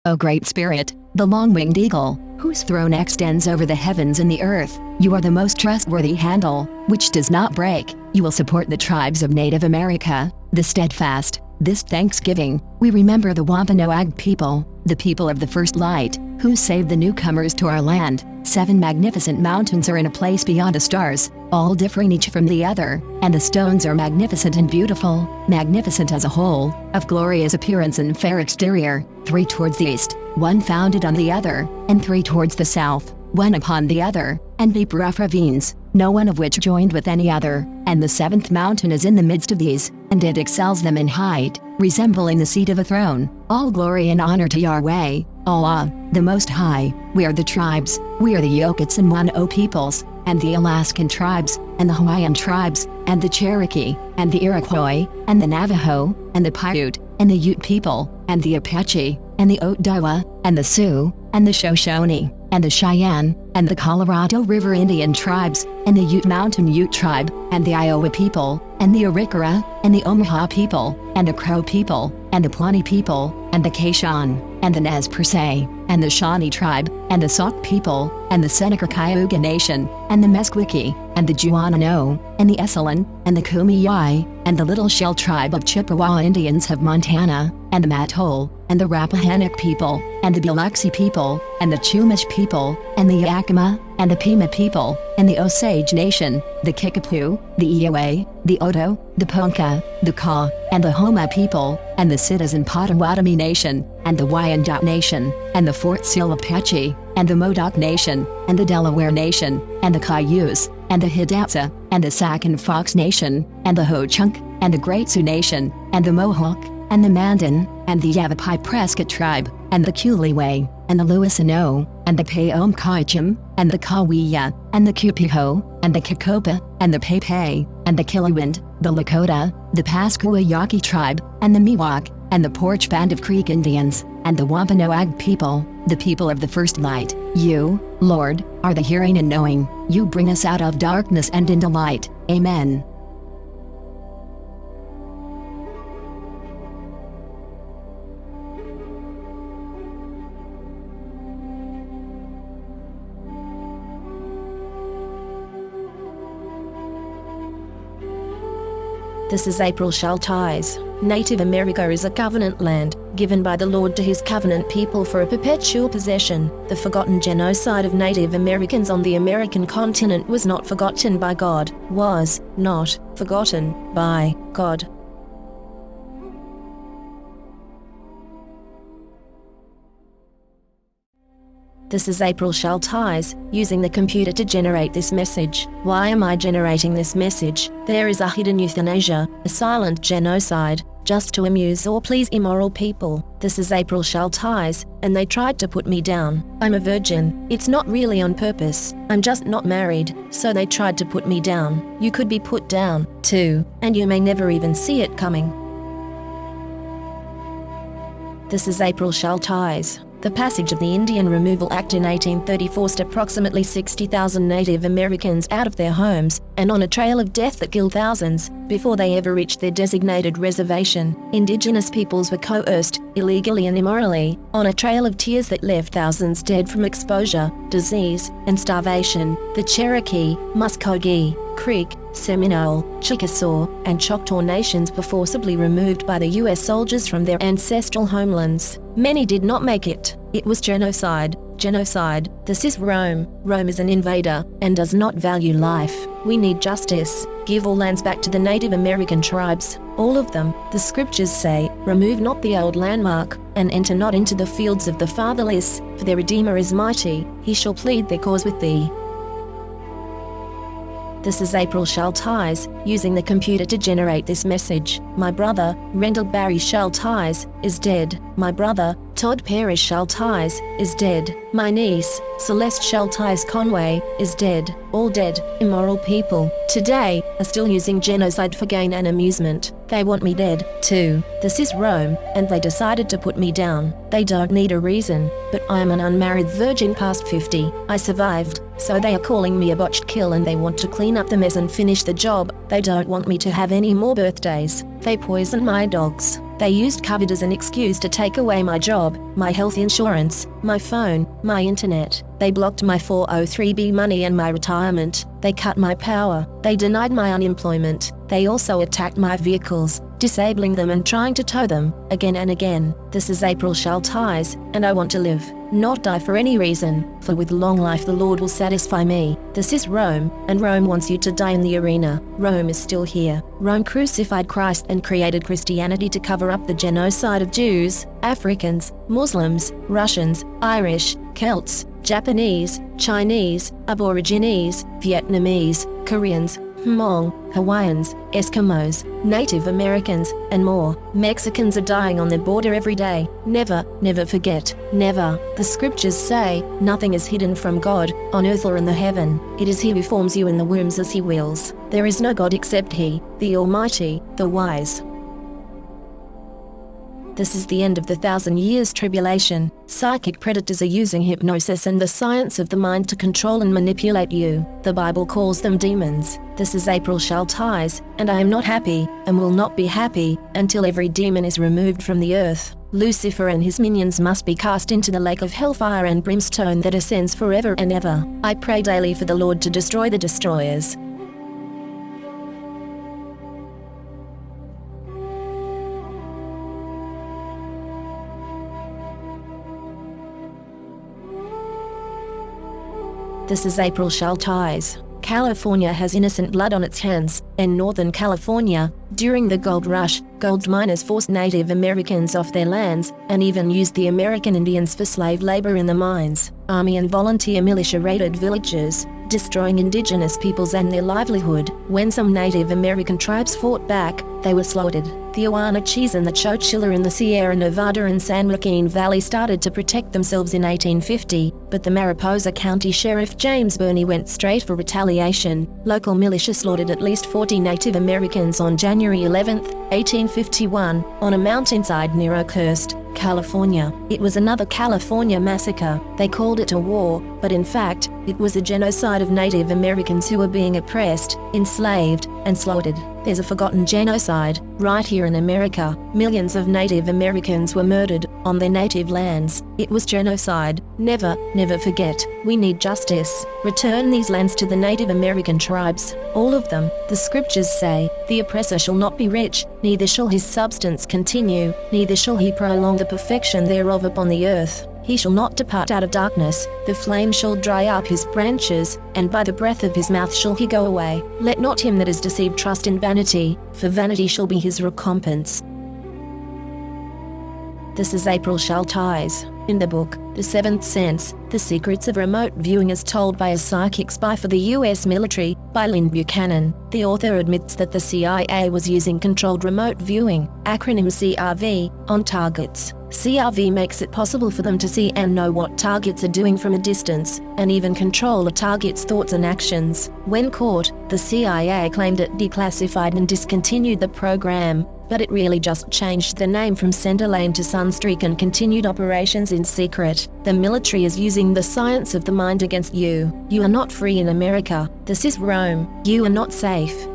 O great spirit, the long-winged eagle, whose throne extends over the heavens and the earth, you are the most trustworthy handle, which does not break. You will support the tribes of Native America, the steadfast. This Thanksgiving, we remember the Wampanoag people, the people of the first light, who saved the newcomers to our land. 7 magnificent mountains are in a place beyond the stars, all differing each from the other, and the stones are magnificent and beautiful, magnificent as a whole, of glorious appearance and fair exterior. 3 towards the east, 1 founded on the other, and 3 towards the south, 1 upon the other, and deep rough ravines, no one of which joined with any other, and the 7th mountain is in the midst of these, and it excels them in height, resembling the seat of a throne. All glory and honor to Yahweh, Allah, the Most High. We are the tribes, we are the Yokits and Wano peoples, and the Alaskan tribes, and the Hawaiian tribes, and the Cherokee, and the Iroquois, and the Navajo, and the Paiute, and the Ute people, and the Apache, and the Ottawa, and the Sioux, and the Shoshone, and the Cheyenne, and the Colorado River Indian tribes, and the Ute Mountain Ute tribe, and the Iowa people, and the Arikara, and the Omaha people, and the Crow people, and the Pawnee people, and the Kashan, and the Nez Perce, and the Shawnee tribe, and the Sauk people, and the Seneca Cayuga Nation, and the Meskwiki, and the Juanano, and the Esselen, and the Kumeyaay, and the Little Shell tribe of Chippewa Indians of Montana, and the Mattole, and the Rappahannock people, and the Biloxi people, and the Chumash people, and the Yakima, and the Pima people, and the Osage Nation, the Kickapoo, the Iowa, the Oto, the Ponca, the Kaw, and the Homa people, and the Citizen Potawatomi Nation, and the Wyandot Nation, and the Fort Sill Apache, and the Modoc Nation, and the Delaware Nation, and the Cayuse, and the Hidatsa, and the Sac and Fox Nation, and the Ho-Chunk, and the Great Sioux Nation, and the Mohawk, and the Mandan, and the Yavapai Prescott tribe, and the Kuliway, and the Louisiano, and the Paom-Kaichim, and the Kawiya, and the Kupiho, and the Kakopa, and the Pepe, and the Kiliwind, the Lakota, the Pasquayaki tribe, and the Miwok, and the Porch Band of Creek Indians, and the Wampanoag people, the people of the first light. You, Lord, are the hearing and knowing. You bring us out of darkness and into light. Amen. This is April Schulthies. Native America is a covenant land, given by the Lord to his covenant people for a perpetual possession. The forgotten genocide of Native Americans on the American continent was not forgotten by God, was not forgotten by God. This is April Schulthies, using the computer to generate this message. Why am I generating this message? There is a hidden euthanasia, a silent genocide, just to amuse or please immoral people. This is April Schulthies, and they tried to put me down. I'm a virgin. It's not really on purpose. I'm just not married, so they tried to put me down. You could be put down, too, and you may never even see it coming. This is April Schulthies. The passage of the Indian Removal Act in 1830 forced approximately 60,000 Native Americans out of their homes, and on a trail of death that killed thousands, before they ever reached their designated reservation. Indigenous peoples were coerced, illegally and immorally, on a trail of tears that left thousands dead from exposure, disease, and starvation. The Cherokee, Muskogee, Creek, Seminole, Chickasaw, and Choctaw nations were forcibly removed by the U.S. soldiers from their ancestral homelands. Many did not make it. It was genocide. Genocide. This is Rome. Rome is an invader, and does not value life. We need justice. Give all lands back to the Native American tribes. All of them. The scriptures say, remove not the old landmark, and enter not into the fields of the fatherless, for their Redeemer is mighty. He shall plead their cause with thee. This is April Schulthies, using the computer to generate this message. My brother, Rendell Barry Schulthies, is dead. My brother, Todd Parrish Schulthies, is dead. My niece, Celeste Schulthies Conway, is dead. All dead, immoral people, today, are still using genocide for gain and amusement. They want me dead, too. This is Rome, and they decided to put me down. They don't need a reason, but I am an unmarried virgin past 50. I survived, so they are calling me a botched kill, and they want to clean up the mess and finish the job. They don't want me to have any more birthdays. They poison my dogs. They used COVID as an excuse to take away my job, my health insurance, my phone, my internet. They blocked my 403b money and my retirement. They cut my power. They denied my unemployment. They also attacked my vehicles, disabling them and trying to tow them, again and again. This is April Schulthies, and I want to live, not die for any reason, for with long life the Lord will satisfy me. This is Rome, and Rome wants you to die in the arena. Rome is still here. Rome crucified Christ and created Christianity to cover up the genocide of Jews, Africans, Muslims, Russians, Irish, Celts, Japanese, Chinese, Aborigines, Vietnamese, Koreans, Hmong, Hawaiians, Eskimos, Native Americans, and more. Mexicans are dying on the border every day. Never, never forget. Never. The scriptures say, nothing is hidden from God, on earth or in the heaven. It is He who forms you in the wombs as He wills. There is no God except He, the Almighty, the Wise. This is the end of the 1,000 years tribulation. Psychic predators are using hypnosis and the science of the mind to control and manipulate you. The Bible calls them demons. This is April Schulthies, and I am not happy, and will not be happy, until every demon is removed from the earth. Lucifer and his minions must be cast into the lake of hellfire and brimstone that ascends forever and ever. I pray daily for the Lord to destroy the destroyers. This is April Schulthies. California has innocent blood on its hands. In Northern California, during the gold rush, gold miners forced Native Americans off their lands, and even used the American Indians for slave labor in the mines. Army and volunteer militia raided villages, destroying indigenous peoples and their livelihood. When some Native American tribes fought back, they were slaughtered. The Owanachis and the Chocilla in the Sierra Nevada and San Joaquin Valley started to protect themselves in 1850, but the Mariposa County Sheriff James Burney went straight for retaliation. Local militia slaughtered at least 40 Native Americans on January 11, 1851, on a mountainside near Oakhurst, California. It was another California massacre. They called it a war, but in fact, it was a genocide of Native Americans who were being oppressed, enslaved, and slaughtered. There's a forgotten genocide, right here in America. Millions of Native Americans were murdered, on their native lands. It was genocide. Never, never forget. We need justice. Return these lands to the Native American tribes. All of them. The scriptures say, the oppressor shall not be rich, neither shall his substance continue, neither shall he prolong the perfection thereof upon the earth. He shall not depart out of darkness, the flame shall dry up his branches, and by the breath of his mouth shall he go away. Let not him that is deceived trust in vanity, for vanity shall be his recompense. This is April Schulthies. In the book, The Seventh Sense, The Secrets of Remote Viewing as Told by a Psychic Spy for the U.S. Military, by Lynn Buchanan, the author admits that the CIA was using controlled remote viewing, acronym CRV, on targets. CRV makes it possible for them to see and know what targets are doing from a distance, and even control a target's thoughts and actions. When caught, the CIA claimed it declassified and discontinued the program, but it really just changed the name from Center Lane to Sunstreak and continued operations in secret. The military is using the science of the mind against you. You are not free in America. This is Rome. You are not safe.